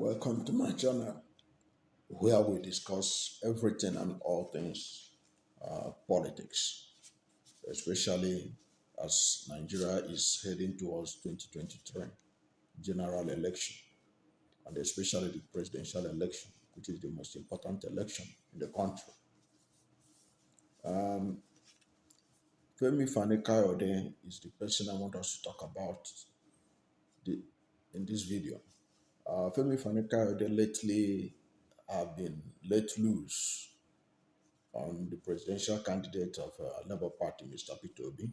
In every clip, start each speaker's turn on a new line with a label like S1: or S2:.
S1: Welcome to my channel where we discuss everything and all things politics, especially as Nigeria is heading towards 2023 general election and especially the presidential election, which is the most important election in the country. Fani-Kayode is the person I want us to talk about the, in this video. Fani-Kayode lately have been let loose on the presidential candidate of Labour Party, Mr. Peterobi.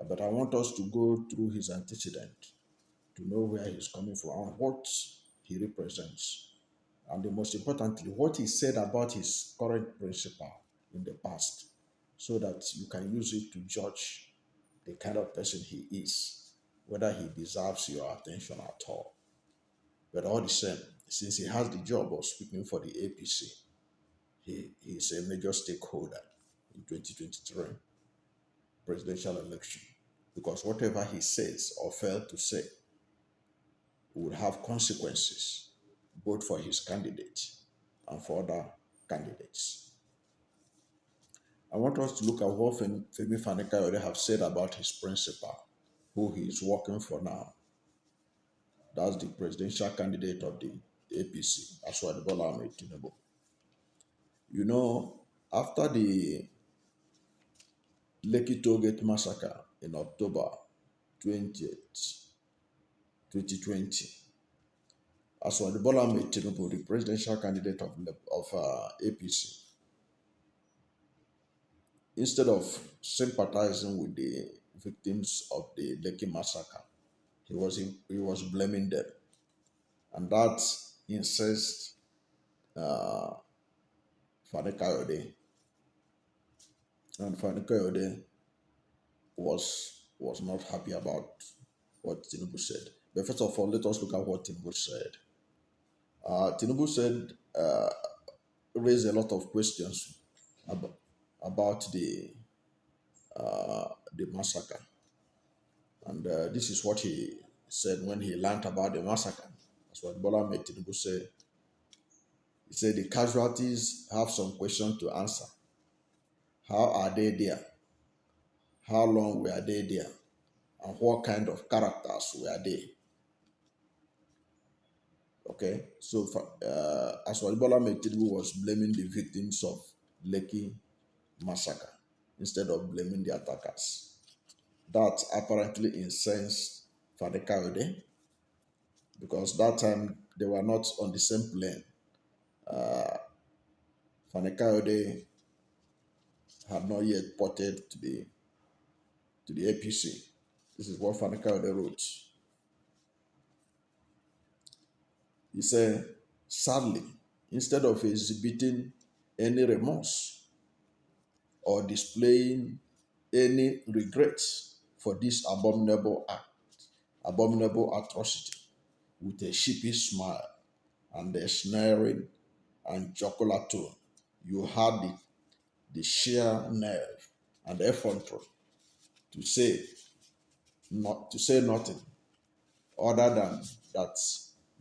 S1: But I want us to go through his antecedent to know where he's coming from and what he represents. And the most importantly, what he said about his current principle in the past, so that you can use it to judge the kind of person he is, whether he deserves your attention at all. But all the same, since he has the job of speaking for the APC, he is a major stakeholder in 2023 presidential election, because whatever he says or failed to say would have consequences both for his candidate and for other candidates. I want us to look at what Fani-Kayode have said about his principal, who he is working for now. That's the presidential candidate of the APC, Tinubu. You know, after the Lekki tollgate massacre in October 20th, 2020, Tinubu, the presidential candidate of APC, instead of sympathizing with the victims of the Lekki massacre, he was blaming them, and that incensed Fani-Kayode, and Fani-Kayode was not happy about what Tinubu said. But first of all, let us look at what Tinubu said. Tinubu said, raised a lot of questions about the massacre, and this is what he said when he learned about the massacre. That's what Tinubu said. He said the casualties have some questions to answer. How are they there? How long were they there? And what kind of characters were they? Okay, so Tinubu was blaming the victims of Lekki massacre instead of blaming the attackers. That apparently incensed Fani-Kayode, because that time they were not on the same plane. Fani-Kayode had not yet ported to the APC. This is what Fani-Kayode wrote. He said, sadly, instead of exhibiting any remorse or displaying any regrets for this abominable atrocity, with a sheepish smile and a sneering and jocular tone, you had the sheer nerve and effrontery to say nothing other than that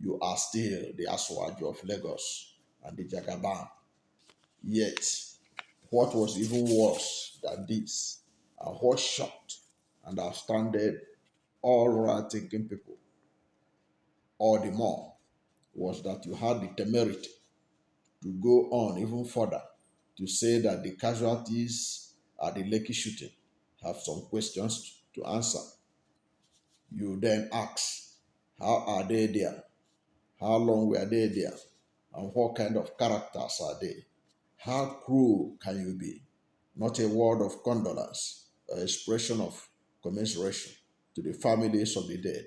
S1: you are still the Aswaju of Lagos and the Jagaban. Yet, what was even worse than this, and what shocked and astounded all right-thinking people all the more, was that you had the temerity to go on even further to say that the casualties at the Lekki shooting have some questions to answer. You then ask, how are they there? How long were they there? And what kind of characters are they? How cruel can you be? Not a word of condolence or expression of commiseration to the families of the dead.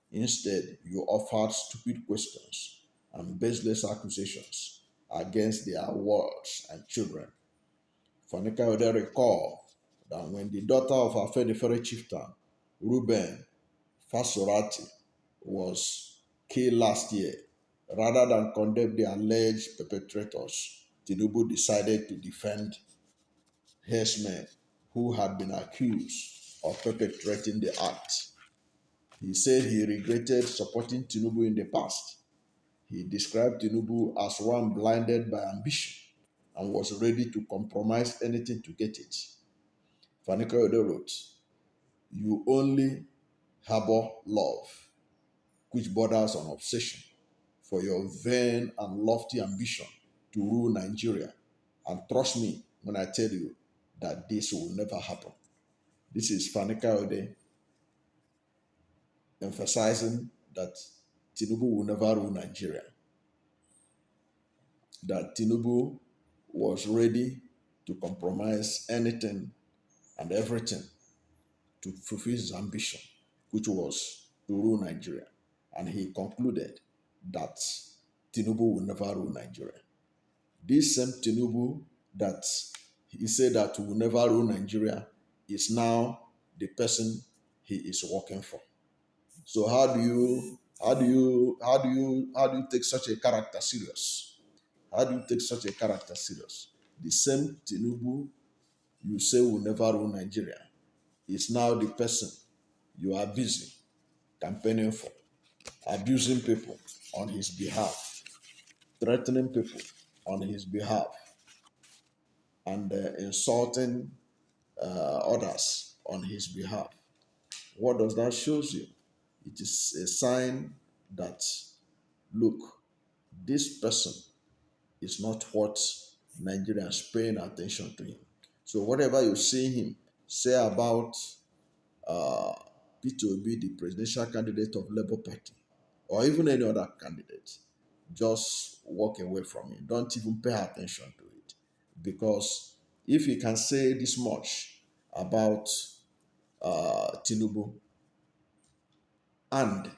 S1: Instead, you offered stupid questions and baseless accusations against their wives and children. Fani-Kayode recalled that when the daughter of our Fedefere chieftain, Reuben Fasorati, was killed last year, rather than condemn the alleged perpetrators, Tinubu decided to defend herdsmen who had been accused of perpetrating the act. He said he regretted supporting Tinubu in the past, He described Tinubu as one blinded by ambition and was ready to compromise anything to get it. Fani-Kayode wrote, "You only harbor love, which borders on obsession, for your vain and lofty ambition to rule Nigeria. And trust me when I tell you that this will never happen." This is Fani-Kayode emphasizing that Tinubu will never rule Nigeria, that Tinubu was ready to compromise anything and everything to fulfill his ambition, which was to rule Nigeria. And he concluded that Tinubu will never rule Nigeria. This same Tinubu that he said that will never rule Nigeria is now the person he is working for. So how do you take such a character serious? How do you take such a character serious? The same Tinubu you say will never rule Nigeria is now the person you are busy campaigning for, abusing people on his behalf, threatening people on his behalf, and insulting others on his behalf. What does that show you? It is a sign that, look, this person is not what Nigerians paying attention to him. So whatever you see him say about uh, peterobi, the presidential candidate of Labour Party, or even any other candidate, just walk away from it. Don't even pay attention to it. Because if he can say this much about Tinubu and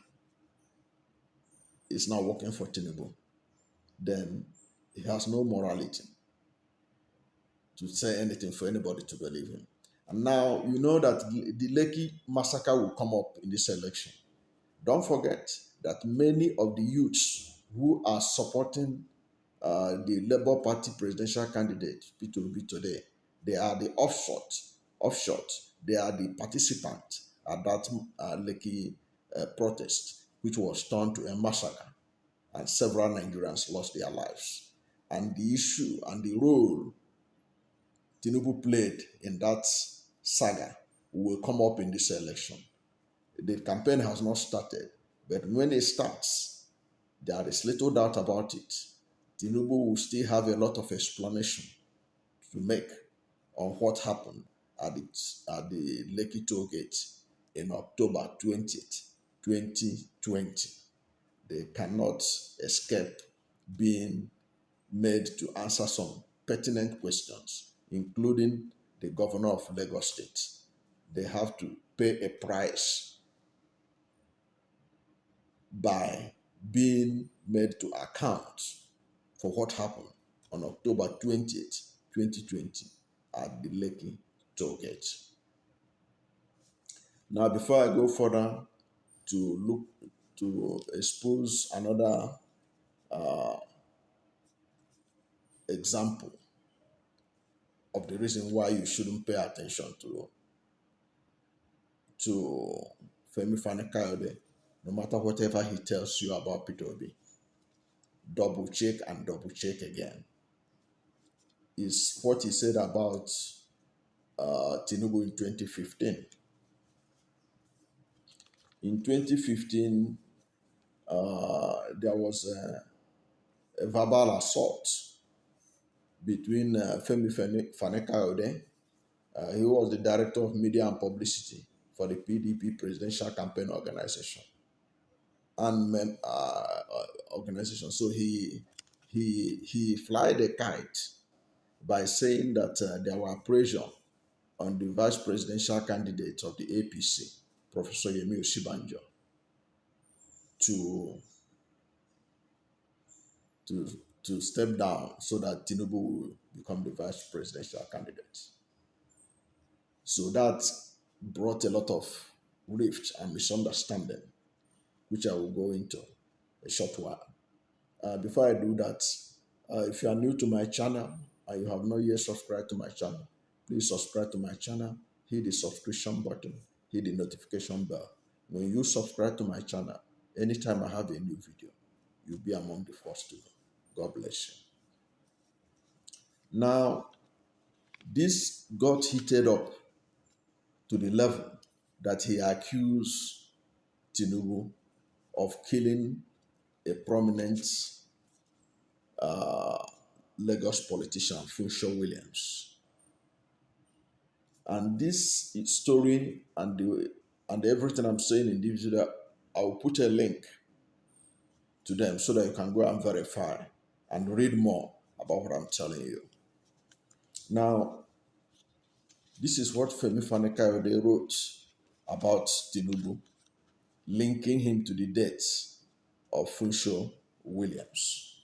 S1: is not working for Tinubu, then he has no morality to say anything for anybody to believe him. And now you know that the Lekki massacre will come up in this election. Don't forget that many of the youths who are supporting the Labour Party presidential candidate, P2B today, they are the offshot. They are the participants at that Lekki protest, which was turned to a massacre, and several Nigerians lost their lives. And the issue and the role Tinubu played in that saga will come up in this election. The campaign has not started, but when it starts, there is little doubt about it. Tinubu will still have a lot of explanation to make on what happened at the Lekki toll gate in October 20th, 2020. They cannot escape being made to answer some pertinent questions, including the governor of Lagos State. They have to pay a price by being made to account for what happened on October 20th, 2020 at the Lekki toll gate. Now, before I go further to look to expose another example of the reason why you shouldn't pay attention to Fani-Kayode, no matter whatever he tells you about peterobi, double check and double check again, is what he said about Tinubu in 2015. In 2015, there was a verbal assault between Fani-Kayode. He was the director of media and publicity for the PDP presidential campaign organization and organization. So he flied a kite by saying that there were pressure on the vice presidential candidate of the APC, Professor Yemi Osibanjo, to to to step down so that Tinubu will become the vice presidential candidate. So that brought a lot of rift and misunderstanding, which I will go into a short while. Before I do that, if you are new to my channel and you have not yet subscribed to my channel, please subscribe to my channel, hit the subscription button, hit the notification bell. When you subscribe to my channel, anytime I have a new video, you'll be among the first to know. God bless you. Now, this got heated up to the level that he accused Tinubu of killing a prominent Lagos politician, Funsho Williams. And this story and everything I'm saying in this video, I will put a link to them so that you can go and verify and read more about what I'm telling you. Now, this is what Fani-Kayode wrote about Tinubu, linking him to the death of Funsho Williams.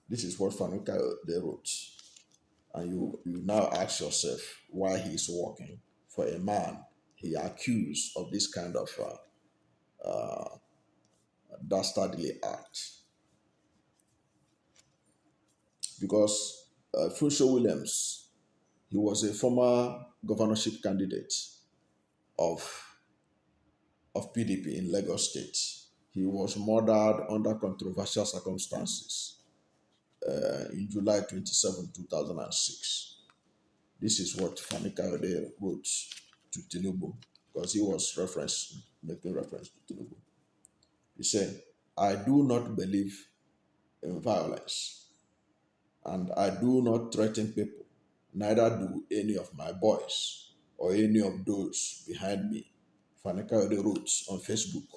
S1: This is what Fani-Kayode wrote. And you now ask yourself why he's working for a man he accused of this kind of dastardly act. Because Funsho Williams, he was a former governorship candidate of PDP in Lagos State. He was murdered under controversial circumstances in July 27, 2006. This is what Fani-Kayode wrote to Tinubu, because he was making reference to Tinubu. He said, I do not believe in violence, and I do not threaten people, neither do any of my boys or any of those behind me. Fani-Kayode wrote on Facebook.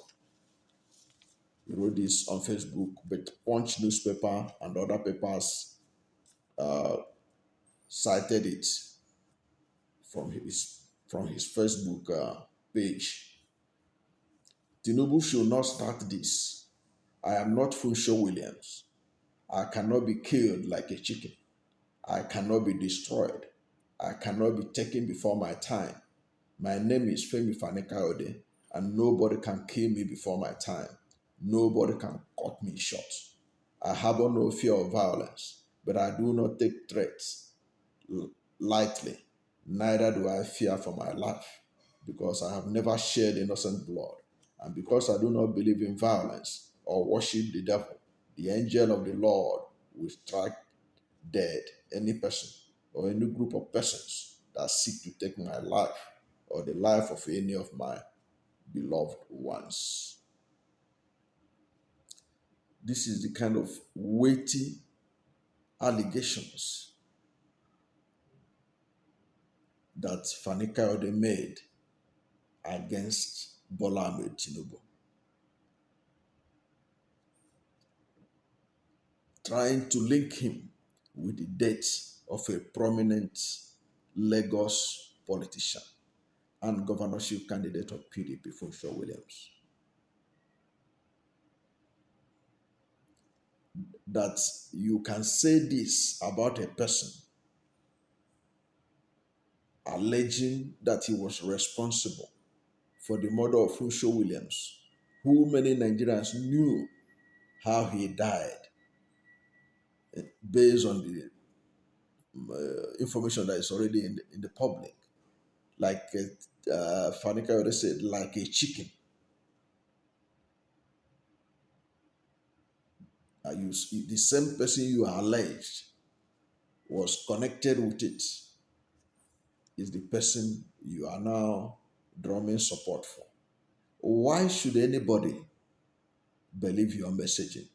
S1: He wrote this on Facebook, but Punch newspaper and other papers cited it from his Facebook page. Tinubu should not start this. I am not Funsho Williams. I cannot be killed like a chicken. I cannot be destroyed. I cannot be taken before my time. My name is Fani-Kayode, and nobody can kill me before my time. Nobody can cut me short. I harbor no fear of violence, but I do not take threats lightly. Neither do I fear for my life, because I have never shed innocent blood, and because I do not believe in violence or worship the devil. The angel of the Lord will strike dead any person or any group of persons that seek to take my life or the life of any of my beloved ones. This is the kind of weighty allegations that Fani-Kayode made against Bola Ahmed Tinubu, trying to link him with the death of a prominent Lagos politician and governorship candidate of PDP, Funsho Williams. That you can say this about a person alleging that he was responsible for the murder of Funsho Williams, who many Nigerians knew how he died, based on the information that is already in the public. Like Fani-Kayode said, like a chicken. The same person you alleged was connected with it is the person you are now drumming support for. Why should anybody believe your messaging?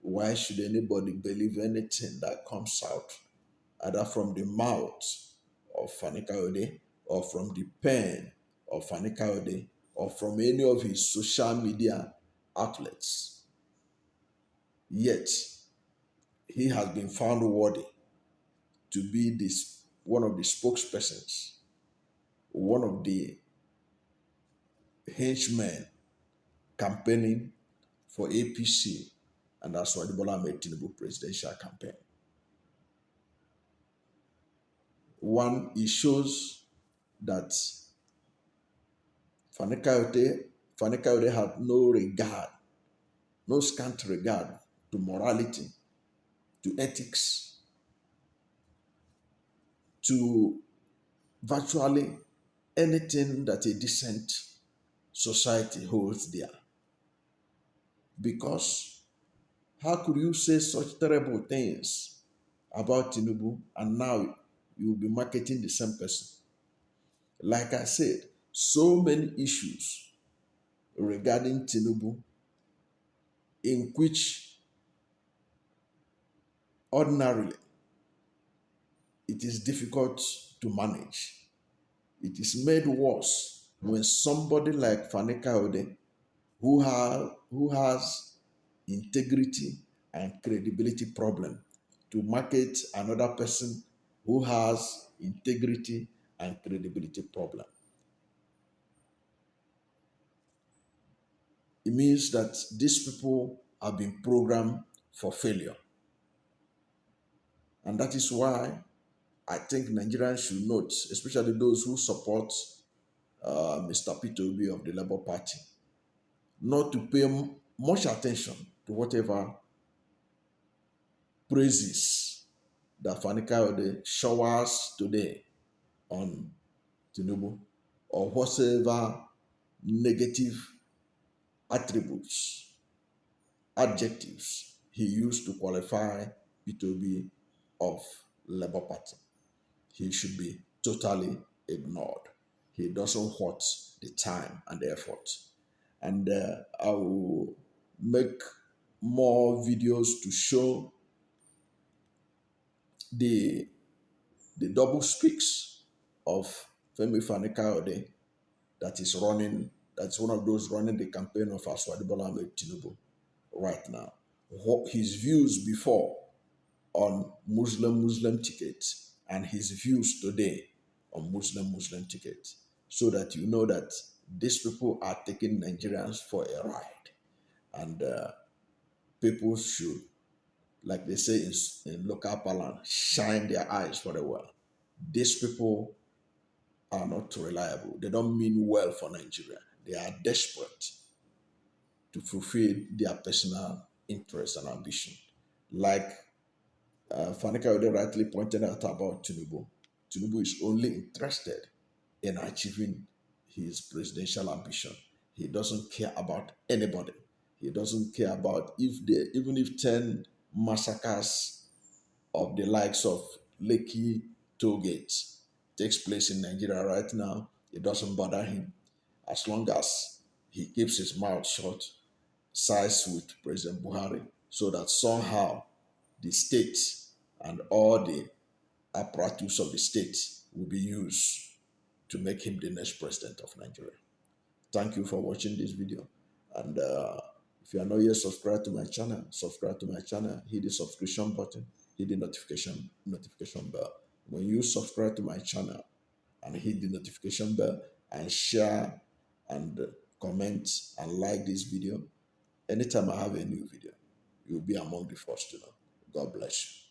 S1: Why should anybody believe anything that comes out, either from the mouth of Fani-Kayode or from the pen of Fani-Kayode or from any of his social media outlets? Yet, he has been found worthy to be one of the spokespersons, one of the henchmen campaigning for APC, and that's why the Bola Ahmed Tinubu presidential campaign. One, it shows that Fani-Kayode had no regard, no scant regard to morality, to ethics, to virtually anything that a decent society holds dear. Because How could you say such terrible things about Tinubu and now you will be marketing the same person? Like I said, so many issues regarding Tinubu in which ordinarily it is difficult to manage. It is made worse when somebody like Fani-Kayode, who has integrity and credibility problem, to market another person who has integrity and credibility problem. It means that these people have been programmed for failure. And that is why I think Nigerians should note, especially those who support Mr. Peterobi of the Labour Party, not to pay much attention to whatever praises that Fani-Kayode showers today on Tinubu, or whatever negative attributes, adjectives he used to qualify Peterobi of Labour Party. He should be totally ignored. He doesn't worth the time and the effort. And I will make more videos to show the double speaks of Femi Fani-Kayode, that is running, that's one of those running the campaign of Aswadi Bola Ahmed Tinubu right now. What his views before on Muslim tickets and his views today on Muslim tickets, so that you know that these people are taking Nigerians for a ride. And people should, like they say in local parlance, shine their eyes for the world. These people are not reliable. They don't mean well for Nigeria. They are desperate to fulfill their personal interest and ambition. Like Fani-Kayode rightly pointed out about Tinubu. Tinubu is only interested in achieving his presidential ambition. He doesn't care about anybody. He doesn't care about even if 10 massacres of the likes of Lekki toll gates takes place in Nigeria right now, it doesn't bother him as long as he keeps his mouth shut, sides with President Buhari, so that somehow the state and all the apparatus of the state will be used to make him the next president of Nigeria. Thank you for watching this video. And if you are not yet subscribed to my channel, subscribe to my channel, hit the subscription button, hit the notification bell. When you subscribe to my channel and hit the notification bell and share and comment and like this video, anytime I have a new video, you'll be among the first to know. God bless you.